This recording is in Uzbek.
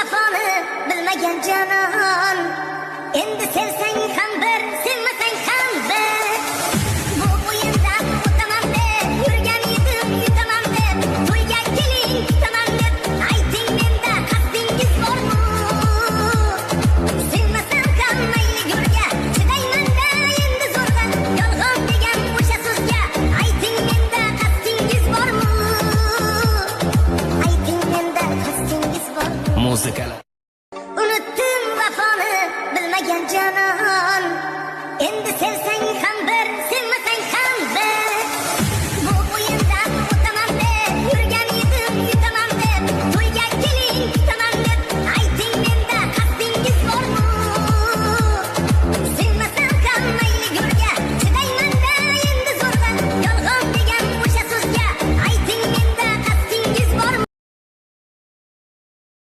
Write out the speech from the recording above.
vafoni bilmagan canon. Endi sevsang ham bir, sevmasang ham bir. Bu o'yinda o'taman deb yurgan edim, yutaman deb to'yga keling, kutaman deb ayting, menda qasdingiz bormi? Sevmasam ham mayli go'rga, chidayman-da endi zo'rg'a. Yolg'on degan o'sha so'zga ayting, menda qasdingiz bormi? Ayting, menda qasdingiz bormi? Muzikalar Unutdim vafoni bilmagan canon. Endi sevsang